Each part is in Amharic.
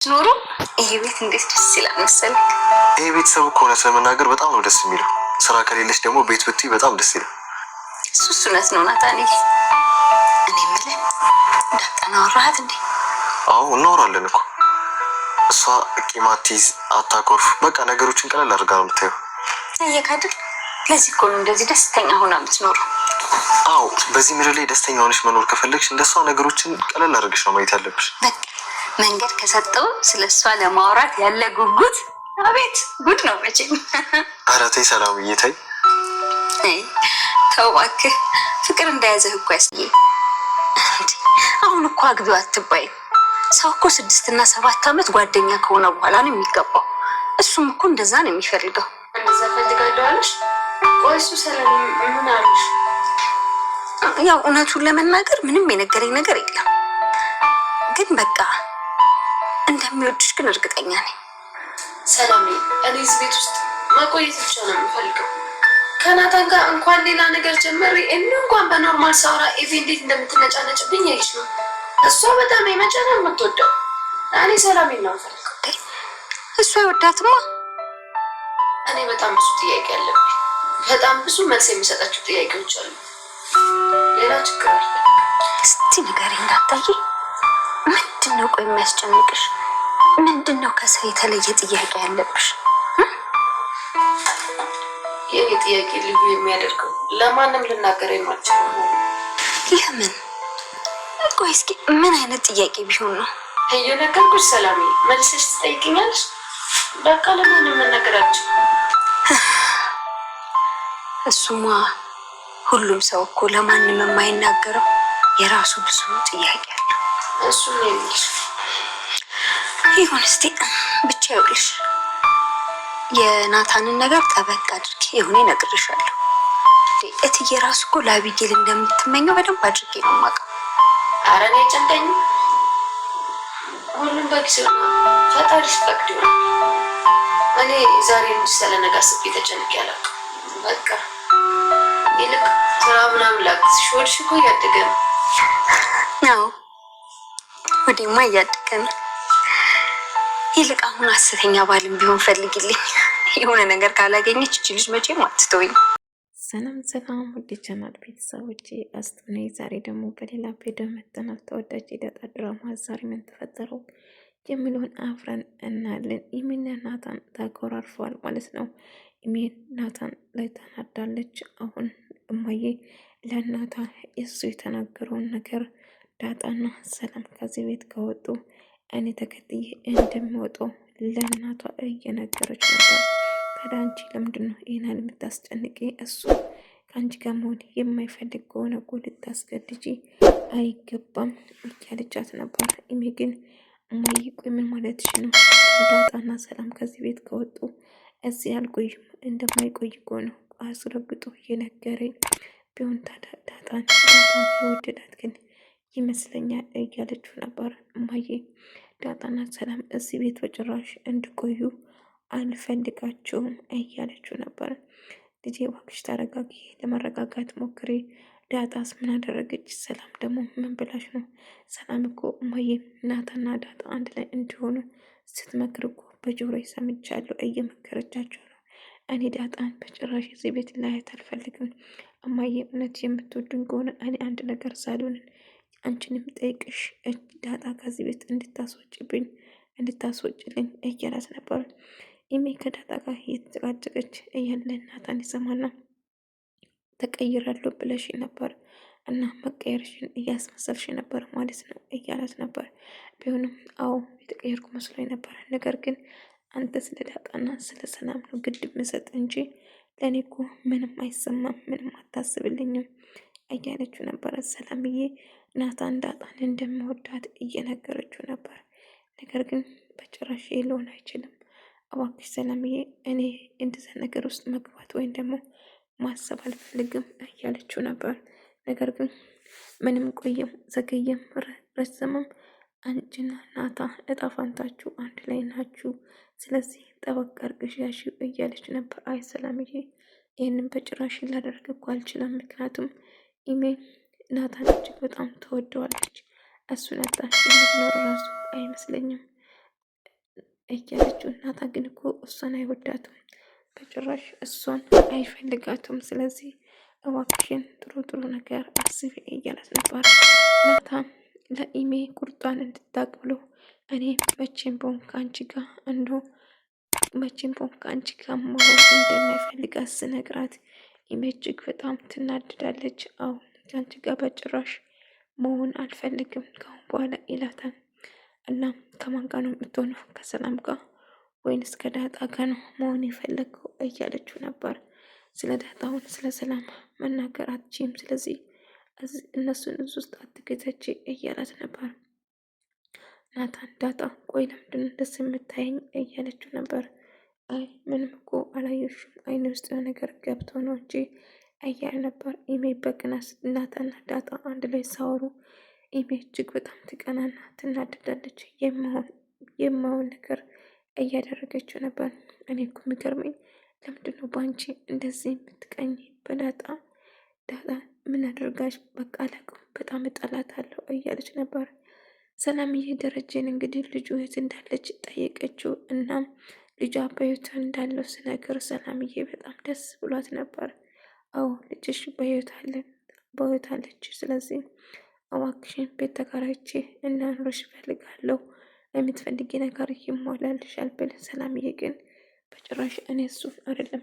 ኖሮ ይሄ ቤት እንዴት ደስ ይላል መሰለኝ። ይሄ ቤተሰብ እኮ እውነት ለመናገር በጣም ነው ደስ የሚለው። ስራ ከሌለች ደግሞ ቤት ብትይ በጣም ደስ ይላል። እሱስ እውነት ነው ናታኔ። እኔ የምልህ ዳጣን አወራሃት እንዴ? አዎ እናወራለን እኮ። እሷ ቂም አትይዝ፣ አታኮርፍ። በቃ ነገሮችን ቀለል አድርጋ ነው የምታየው። አየካድል ለዚህ እኮ ነው እንደዚህ ደስተኛ ሆና የምትኖረው። አዎ በዚህ ምድር ላይ ደስተኛ ሆነሽ መኖር ከፈለግሽ እንደሷ ነገሮችን ቀለል አድርገሽ ነው ማየት ያለብሽ። መንገድ ከሰጠው ስለሷ ለማውራት ያለ ጉጉት አቤት ጉድ ነው መቼም። ኧረ ተይ ሰላምዬ ተይ። ተው እባክህ ፍቅር እንደያዘህ እኮ ያስዬ። አሁን እኮ አግቢው አትባይም። ሰው እኮ 6 እና 7 ዓመት ጓደኛ ከሆነ በኋላ ነው የሚገባው። እሱም እኮ እንደዛ ነው የሚፈልገው። እንደዛ ፈልጋለሁ አለሽ? ቆይ እሱ ሰላም ምን አለሽ? ያው እውነቱን ለመናገር ምንም የነገረኝ ነገር የለም፣ ግን በቃ እንደሚወድሽ ግን እርግጠኛ ነኝ። ሰላም እኔ እዚህ ቤት ውስጥ መቆየት ብቻ ነው የምፈልገው። ከናታን ጋር እንኳን ሌላ ነገር ጀመሪ እንኳን በኖርማል ሳውራ ኤቪ እንዴት እንደምትነጫነጭብኝ አይሽ ነው። እሷ በጣም የመጨረ የምትወደው እኔ ሰላም ነው የምፈልገው። እሷ ይወዳትማ። እኔ በጣም ብዙ ጥያቄ አለብኝ። በጣም ብዙ መልስ የሚሰጣቸው ጥያቄዎች አሉ። ሌላ ችግር አለ። እስቲ ንገሪኝ እንዳታይ። ምንድን ነው ቆይ የሚያስጨንቅሽ? ምንድን ነው ከሰው የተለየ ጥያቄ ያለብሽ? የኔ ጥያቄ ልዩ የሚያደርገው ለማንም ልናገር የማልችለው ነው። ይህ ምን? ቆይ እስኪ ምን አይነት ጥያቄ ቢሆን ነው? እየነገርኩሽ ሰላሜ፣ መልሰሽ ትጠይቅኛለሽ። በቃ ለማንም መናገራችን እሱማ ሁሉም ሰው እኮ ለማንም የማይናገረው የራሱ ብዙ ጥያቄ አለ። እሱ ነው የሚልሽ። ይሁን እስቲ ብቻ ይውልሽ። የናታንን ነገር ጠበቅ አድርጌ የሆነ እነግርሻለሁ። እትዬ ራሱ እኮ ለአቢጌል እንደምትመኘው በደንብ አድርጌ ነው የማውቀው። ኧረ እኔ አይጨንቀኝም። ሁሉም በጊዜው ፈጣሪሽ ፈቅድ ይሆናል። እኔ ዛሬ እንጂ ስለ ነገ አስቤ ተጨንቄ አላውቅም። በቃ ይልቅ ስራ ምናምን ላግዝሽ። ወድሽ እኮ እያደገ ነው። ያው ወዲማ እያደገ ነው። ይልቅ አሁን ሐሰተኛ ባልም ቢሆን ፈልግልኝ። የሆነ ነገር ካላገኘች እቺ ልጅ መቼም አትተወኝ። ሰላም ሰላም፣ ውድ ቻናል ቤተሰቦቼ አስጥኔ ዛሬ ደግሞ በሌላ ቪዲዮ መጥተናል። ተወዳጅ የዳጣ ድራማ ዛሬ ምን ተፈጠረው የሚለውን አብረን እናያለን። ኢሚና ናታን ተኮራርፈዋል ማለት ነው። ኢሚ ናታን ላይ ተናዳለች። አሁን እማዬ ለናታ እሱ የተናገረውን ነገር ዳጣና ሰላም ከዚህ ቤት ከወጡ እኔ ተከትዬ እንደሚወጣው ለእናቷ እየነገረች ነበር። ታዲያ አንቺ ለምንድን ነው ይህን የምታስጨንቂ? እሱ ከአንቺ ጋር መሆን የማይፈልግ ከሆነ እኮ ልታስገድጂ አይገባም እያለቻት ነበር። ኢሜ ግን እማዬ ቆይ ምን ማለትሽ ነው? ዳጣና ሰላም ከዚህ ቤት ከወጡ እዚህ አልቆይም፣ እንደማይቆይ እኮ ነው አስረግጦ የነገረኝ። ቢሆን ታዲያ ዳጣን የወደዳት ግን ይመስለኛል እያለችው ነበር። እማዬ ዳጣና ሰላም እዚህ ቤት በጭራሽ እንድቆዩ አልፈልጋቸውም እያለችው ነበር። ልጄ እባክሽ ተረጋጊ፣ ለመረጋጋት ሞክሬ። ዳጣስ ምን አደረገች? ሰላም ደግሞ ምን ብላሽ ነው? ሰላም እኮ እማዬ ናታና ዳጣ አንድ ላይ እንዲሆኑ ስትመክር እኮ በጆሮ ሰምቻለሁ፣ እየመከረቻቸው ነው። እኔ ዳጣን በጭራሽ እዚህ ቤት ላያት አልፈልግም። እማዬ እውነት የምትወዱኝ ከሆነ እኔ አንድ ነገር ሳልሆንን አንቺንም ጠይቅሽ ዳጣ ከዚህ ቤት እንድታስወጭልኝ እያላት ነበር። ኢሜ ከዳጣ ጋር እየተጨቃጨቀች እያለ ናታን ይሰማና ተቀይራለሁ ብለሽ ነበር እና መቀየርሽን እያስመሰልሽ ነበር ማለት ነው እያላት ነበር። ቢሆንም አዎ የተቀየርኩ መስሎኝ ነበር፣ ነገር ግን አንተ ስለ ዳጣና ስለ ሰላም ነው ግድ ምሰጥ እንጂ ለእኔ እኮ ምንም አይሰማም፣ ምንም አታስብልኝም እያለችው ነበረ። ሰላምዬ ናታን ዳጣን እንደሚወዳት እየነገረችው ነበር። ነገር ግን በጭራሽ ሊሆን አይችልም፣ እባክሽ ሰላምዬ እኔ እንደዛ ነገር ውስጥ መግባት ወይም ደግሞ ማሰብ አልፈልግም እያለችው ነበር። ነገር ግን ምንም ቆየም ዘገየም ረዘመም አንቺና ናታ እጣ ፋንታችሁ አንድ ላይ ናችሁ፣ ስለዚህ ጠበቅ አድርገሽ ያዢው እያለች ነበር። አይ ሰላምዬ ይህንን በጭራሽ ላደርግ እኮ አልችልም፣ ምክንያቱም ኢሜ ናታን እጅግ በጣም ተወደዋለች። እሱን አጣች የምትኖር ራሱ አይመስለኝም እያለችው ናታ ግን እኮ እሷን አይወዳትም፣ በጭራሽ እሷን አይፈልጋትም። ስለዚህ እባክሽን ጥሩ ጥሩ ነገር አስቢ እያላት ነበር። ናታን ለኢሜ ቁርጧን እንድታቅ ብሎ እኔ መቼም ቢሆን ከአንቺ ጋር መቼም ቢሆን ከአንቺ ጋር መሆን እንደማይፈልጋት ስነግራት ኢሜ እጅግ በጣም ትናድዳለች። አዎ ከአንቺ ጋር በጭራሽ መሆን አልፈልግም ከአሁን በኋላ ይላታል። እናም ከማን ጋር ነው የምትሆነው? ከሰላም ጋር ወይንስ ከዳጣ ጋር ነው መሆን የፈለገው እያለችው ነበር። ስለ ዳጣውን ስለ ሰላም መናገር አትችይም፣ ስለዚህ እነሱን እዚህ ውስጥ አትገተች እያላት ነበር። ናታን ዳጣ ቆይ ለምንድን ደስ የምታየኝ እያለችው ነበር። አይ ምንም እኮ አላየሽም፣ አይን ውስጥ የሆነ ነገር ገብቶ ነው እንጂ እያለ ነበር። ኢሜ በቅናት ናታና ዳጣ አንድ ላይ ሳወሩ ኢሜ እጅግ በጣም ትቀናና ትናደዳለች። የማውን ነገር እያደረገችው ነበር። እኔ እኮ የሚገርመኝ ለምንድን ነው በአንቺ እንደዚህ የምትቀኝ? በዳጣ ምን አድርጋሽ? በቃ አላውቅም፣ በጣም እጠላታለሁ እያለች ነበር። ሰላምዬ ደረጀን እንግዲህ ልጁ የት እንዳለች ጠየቀችው። እናም ልጇ በሕይወት እንዳለው ስነግር ሰላምዬ በጣም ደስ ብሏት ነበር። አዎ ልጅሽ በሕይወት አለች፣ ስለዚህ እባክሽን ቤት ተከራይቼ እንዳኖርሽ እፈልጋለሁ፣ የምትፈልጊ ነገር ይሟላልሻል ብል ሰላምዬ ግን በጭራሽ እኔ እሱን አይደለም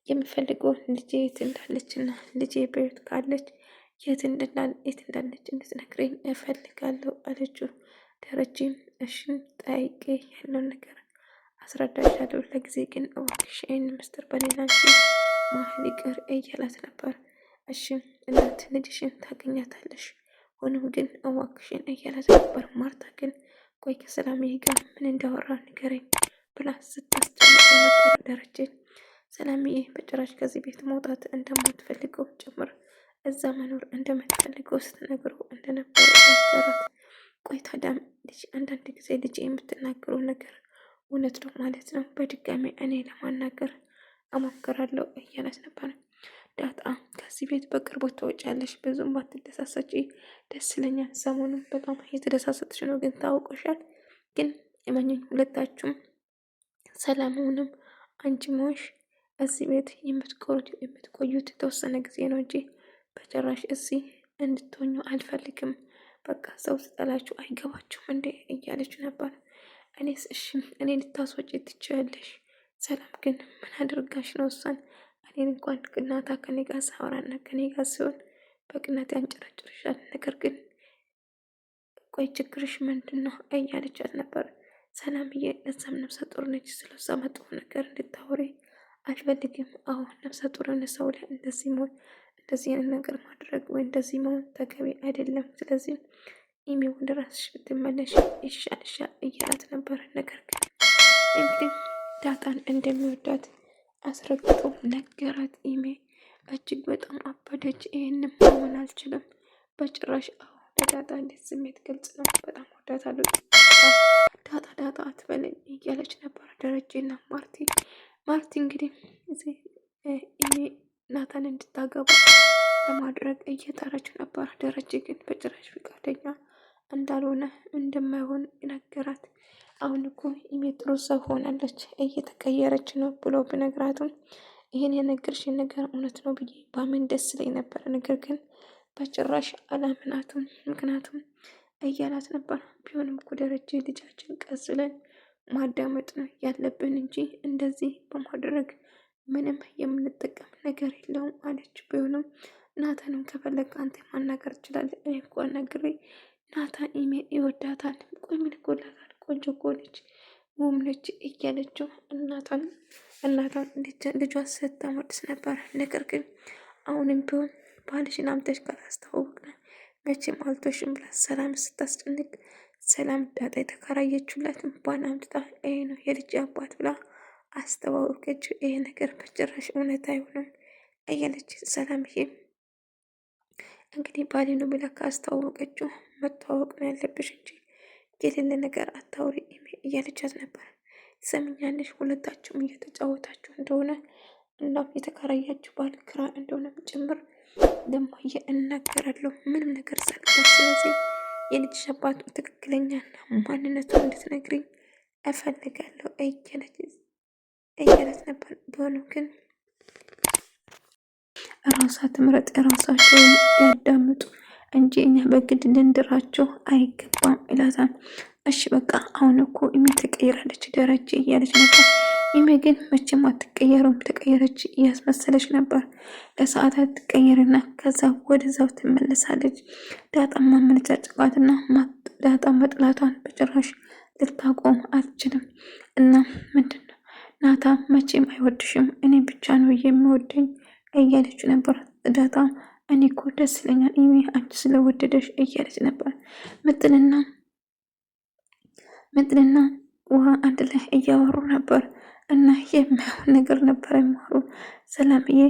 የምፈልገው ልጄ የት እንዳለች እና ልጄ በሕይወት ካለች የት እንዳለች እንድትነግረኝ እፈልጋለሁ አለችው። ደረጀም እሽን ጠይቄ ያለውን ነገር አስረዳሻለሁ፣ ለጊዜ ግን እባክሽ ይህን ምስጢር በሌላ እንጂ መሀል ይቅር እያላት ነበር። እሺ እናት ልጅሽን ታገኛታለሽ፣ ሆኖም ግን እባክሽን እያላት ነበር። ማርታ ግን ቆይ ከሰላምዬ ጋር ምን እንዳወራ ንገረኝ ብላ ስታስጨንቅ ነበር ደረጀን። ሰላምዬ በጭራሽ ከዚህ ቤት መውጣት እንደማትፈልገው ጭምር እዛ መኖር እንደምትፈልገው ስትነግረው እንደነበረ ነገራት። ቆይ ታዲያ ልጅ አንዳንድ ጊዜ ልጅ የምትናገረው ነገር እውነት ነው ማለት ነው? በድጋሚ እኔ ለማናገር እሞክራለሁ እያላት ነበር። ዳጣ ከዚህ ቤት በቅርቡ ትወጫለሽ፣ ብዙም ባትደሳሰጪ ደስ ይለኛል። ሰሞኑን በጣም እየተደሳሰጥሽ ነው፣ ግን ታውቆሻል። ግን የማንኛውም ሁለታችሁም ሰላሙንም አንቺ ሞሽ እዚህ ቤት የምትቆዩት የተወሰነ ጊዜ ነው እንጂ በጭራሽ እዚህ እንድትሆኙ አልፈልግም። በቃ ሰው ስጠላችሁ አይገባችሁም እንዴ እያለች ነበር። እኔስ እሺ እኔ ልታስወጪ ትችያለሽ። ሰላም ግን ምን አድርጋሽ ነው እሷን እኔን እንኳን ቅናታ ከኔ ጋር ሳወራና ከኔ ጋር ሲሆን በቅናት ያንጨረጭርሻል። ነገር ግን ቆይ ችግርሽ ምንድን ነው እያለቻት ነበር። ሰላምዬ እዛም ነፍሰ ጡር ነች፣ ስለዛ መጥፎ ነገር እንድታወሪ አልፈልግም። አሁን ነፍሰ ጡር የሆነ ሰው ላይ እንደዚህ አይነት ነገር ማድረግ ወይ እንደዚህ መሆን ተገቢ አይደለም። ስለዚህ ኢሜ ወደ ራስሽ ብትመለሽ ይሻልሻል እያላት ነበር። ነገር ግን እንግዲህ ዳጣን እንደሚወዳት አስረግጦ ነገራት። ኢሜ እጅግ በጣም አበደች። ይህንም ማመን አልችልም በጭራሽ። አሁን ለዳጣ እንዴት ስሜት ግልጽ ነው። በጣም ወዳታለሁ። ዳጣ አትበለኝ እያለች ነበር ደረጀና ማርቲ እንግዲህ ኢሜ ናታን እንድታገባ ለማድረግ እየጣረች ነበር። ደረጀ ግን በጭራሽ ፈቃደኛ እንዳልሆነ እንደማይሆን ነገራት። አሁን እኮ ኢሜ ጥሩ ሰው ሆናለች፣ እየተቀየረች ነው ብሎ ብነግራትም ይህን የነገርሽን ነገር እውነት ነው ብዬ ባምን ደስ ላይ ነበር። ነገር ግን በጭራሽ አላምናትም፣ ምክንያቱም እያላት ነበር። ቢሆንም እኮ ደረጀ ልጃችን ቀስ ብለን ማዳመጥ ነው ያለብን እንጂ እንደዚህ በማድረግ ምንም የምንጠቀም ነገር የለውም አለች። ቢሆንም ናታንም ከፈለግ አንተ ማናገር ትችላለህ፣ እኔ እኮ ነግሬ ናታን ኢሜ ይወዳታል። ቆይ ምን ይጎላታል? ቆንጆ እኮ ነች፣ ውብ ነች እያለችው እናቷን ልጇ ስታመድስ ነበር። ነገር ግን አሁንም ቢሆን ባልሽን አምተሽ ካላስተዋወቅን መቼም አልቶሽም ብላ ሰላም ስታስጨንቅ ሰላም ዳጣ የተከራየችላት ባል አምጥታ ይሄ ነው የልጅ አባት ብላ አስተዋወቀችው። ይሄ ነገር በጭራሽ እውነት አይሆንም እያለች ሰላምዬ እንግዲህ ባሌ ነው ብላ ካስተዋወቀችው መተዋወቅ ነው ያለብሽ እንጂ የሌለ ነገር አታውሪ እያለቻት ነበር። ሰምኛለሽ፣ ሁለታችሁም እየተጫወታችሁ እንደሆነ እናም የተከራያችሁ ባል ክራ እንደሆነ ጭምር ለማየ እናገራለሁ ምንም ነገር ሳልቀር። ስለዚህ የልጅሽ አባቱ ትክክለኛና ማንነቱን እንድትነግሪኝ እፈልጋለሁ እያለች ነበር። ቢሆንም ግን ራሷ ትምረጥ፣ ራሳቸውን ያዳምጡ እንጂ እኛ በግድ ልንድራቸው አይገባም ይላታል። እሺ በቃ አሁን እኮ ኢሜ ተቀይራለች ደረጀ እያለች ነበር። ኢሜ ግን መቼም አትቀየሩም፣ ተቀየረች እያስመሰለች ነበር። ለሰዓታት ትቀየርና ከዛ ወደዛው ትመለሳለች። ዳጣ ማመነጫጭቃትና ዳጣ መጥላቷን በጭራሽ ልታቆም አትችልም። እና ምንድን ነው ናታ መቼም አይወድሽም፣ እኔ ብቻ ነው የሚወደኝ እያለች ነበር። ዳጣ እኔ እኮ ደስ ይለኛል ኢሜ አንቺ ስለወደደሽ እያለች ነበር። ምጥንና ውሃ አንድ ላይ እያወሩ ነበር እና የሚያውን ነገር ነበር የሚያወሩ። ሰላምዬ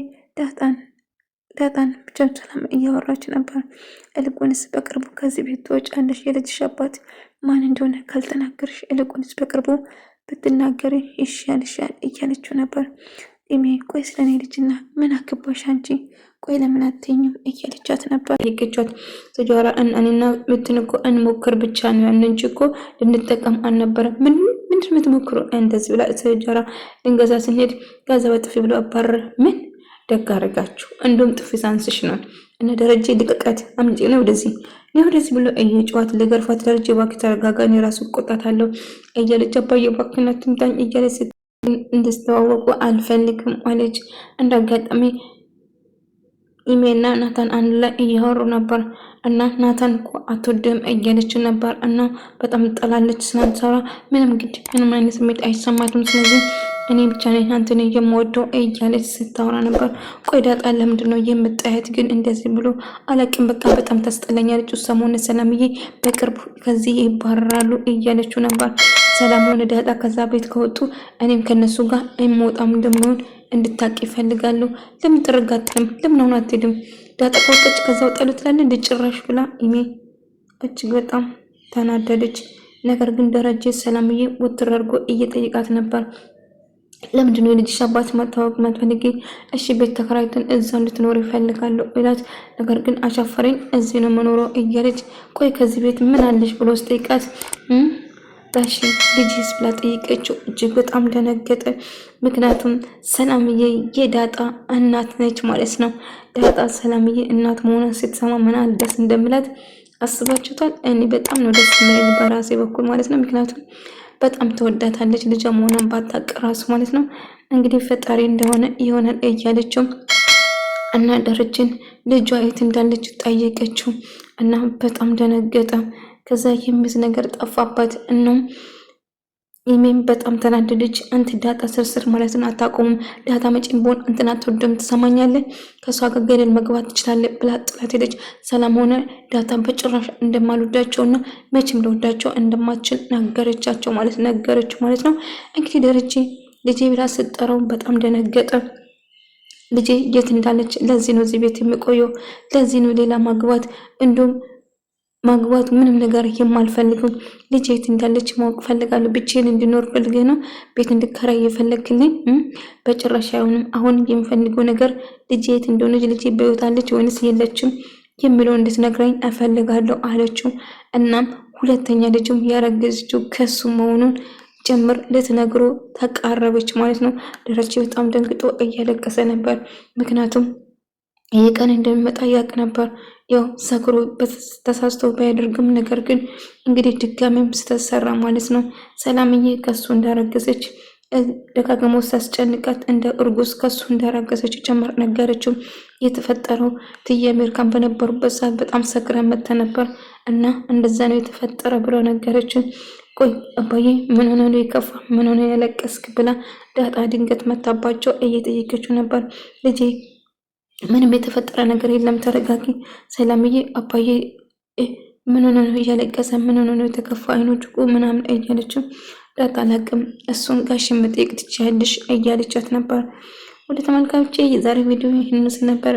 ዳጣን ብቻ ሰላም እያወራች ነበር። እልቁንስ በቅርቡ ከዚህ ቤት ትወጫለሽ፣ የልጅሽ አባት ማን እንደሆነ ካልተናገርሽ እልቁንስ በቅርቡ ብትናገሪ ይሻልሻል እያለችው ነበር። ኢሜ ቆይ ስለኔ ልጅና ምን አገባሽ አንቺ፣ ቆይ ለምን አትይኝም እያለቻት ነበር። ይገቻት ተጃራ እኔና ምትንኮ እንሞክር ብቻ ነው ያን እንጂ እኮ ልንጠቀም አልነበረ። ምንድን የምትሞክሩ እንደዚህ ብላ ተጃራ ልንገዛ ስንሄድ ጋዛ በጥፊ ብሎ አባረረ። ምን ደግ አደረጋችሁ፣ እንደውም ጥፊ ሳንስሽ ነው እና ደረጀ ልቀቃት፣ አምጪ ነው ወደዚህ ብሎ እየጨዋት ለገርፋት። ደረጀ እባክህ ተረጋጋ፣ እኔ ራሱ እቆጣታለሁ እያለች አባዬ እባክህ አትምታኝ እያለች እንድስተዋወቁ አልፈልግም አለች። እንዳጋጣሚ ኢሜና ናታን አንድ ላይ እያወሩ ነበር እና ናታን እኮ አትወድም እያለች ነበር እና በጣም ጠላለች። ስላንሰራ ምንም አይነት ስሜት አይሰማትም። ስለዚህ እኔ ብቻ ነኝ አንተን የምወደው እያለች ስታወራ ነበር። ቆይ ዳጣ ለምንድን ነው የምጣያት ግን እንደዚህ ብሎ አላቅም፣ በቃ በጣም ታስጠላኛለች። ሰሞኑን ሰላምዬ በቅርቡ ከዚህ ይባረራሉ እያለችው ነበር። ሰላም ሆነ ዳጣ ከዛ ቤት ከወጡ እኔም ከነሱ ጋር የምወጣም እንደምሆን እንድታቂ ይፈልጋሉ። ለምን ጥርጋትም ለምን አሁን አትሄድም? ዳጣ ከወጣች ከዛው ጠሉ ትላለች እንድጭራሽ ብላ ኢሜ እጅግ በጣም ተናደደች። ነገር ግን ደረጀ ሰላምዬ ወትር አድርጎ እየጠየቃት ነበር። ለምንድን ነው የልጅሽ አባት ማታወቅ ማትፈልጊ? እሺ ቤት ተከራይተን እዛው እንድትኖር ይፈልጋሉ ይላት። ነገር ግን አሻፈረኝ እዚህ ነው መኖረው እያለች ቆይ ከዚህ ቤት ምን አለሽ ብሎ ስጠይቃት ዳሺ ልጅስ ብላ ጠይቀችው። እጅግ በጣም ደነገጠ። ምክንያቱም ሰላምዬ የዳጣ እናት ነች ማለት ነው። ዳጣ ሰላምዬ እናት መሆኗን ስትሰማ ምን ደስ እንደምላት አስባችሁታል? እኔ በጣም ነው ደስ የሚለኝ በራሴ በኩል ማለት ነው። ምክንያቱም በጣም ተወዳታለች ልጇ መሆኗን ባታውቅ ራሱ ማለት ነው። እንግዲህ ፈጣሪ እንደሆነ ይሆናል እያለችው እና ደረጀን ልጇ የት እንዳለች ጠየቀችው እና በጣም ደነገጠ። ከዛ የሚዝ ነገር ጠፋባት እና ኢሜም በጣም ተናደደች። አንተ ዳጣ ስርስር ማለትን አታቆሙም፣ ዳጣ መጪም ቦን እንትና ተወደም ትሰማኛለህ፣ ከሷ ጋር ገደል መግባት ትችላለህ ብላ ጥላት ሄደች። ሰላም ሆነ ዳጣ በጭራሽ እንደማልወዳቸውና መቼም ለወዳቸው እንደማትችል ነገረቻቸው ማለት ነው። እንግዲህ ደረጀ ልጄ ብላ ስትጠራው በጣም ደነገጠ። ልጄ የት እንዳለች፣ ለዚህ ነው እዚህ ቤት የሚቆየው፣ ለዚህ ነው ሌላ ማግባት ምንም ነገር የማልፈልገው፣ ልጄ የት እንዳለች ማወቅ ፈልጋለሁ፣ ብቻዬን እንድኖር ፈልገህ ነው ቤት እንድከራይ የፈለግልኝ? በጭራሽ አይሆንም። አሁን የምፈልገው ነገር ልጄ የት እንደሆነች፣ ልጄ በሕይወት አለች ወይንስ የለችም የሚለው እንድትነግረኝ እፈልጋለሁ አለችው። እናም ሁለተኛ ልጅም ያረገዘችው ከሱ መሆኑን ጭምር ልትነግሮ ተቃረበች ማለት ነው። ደረጀ በጣም ደንግጦ እያለቀሰ ነበር። ምክንያቱም ይህ ቀን እንደሚመጣ ያውቅ ነበር። ያው ሰክሮ ተሳስቶ ባያደርግም ነገር ግን እንግዲህ ድጋሜም ስተሰራ ማለት ነው። ሰላምዬ ከሱ እንዳረገዘች ደጋግሞ ሳስጨንቃት እንደ እርጉዝ ከሱ እንዳረገዘች ጭምር ነገረችው። የተፈጠረው ትዬ አሜሪካን በነበሩበት ሰዓት በጣም ሰክረ መተ ነበር እና እንደዛ ነው የተፈጠረ ብሎ ነገረችው። ቆይ አባዬ ምን ሆነ ነው የከፋ፣ ምን ሆነ ያለቀስክ ብላ ዳጣ ድንገት መታባቸው እየጠየቀችው ነበር። ልጄ ምንም የተፈጠረ ነገር የለም፣ ተረጋጊ ሰላምዬ። አባዬ ምን ሆነ ነው እያለቀሰ፣ ምን ሆነ ነው የተከፋ፣ አይኖቹ ምናምን እያለችው ዳጣ አላቅም እሱን ጋሽ መጠየቅ ትችያለሽ እያለቻት ነበር። ወደ ተመልካቾቼ የዛሬ ቪዲዮ ይህን ነበር።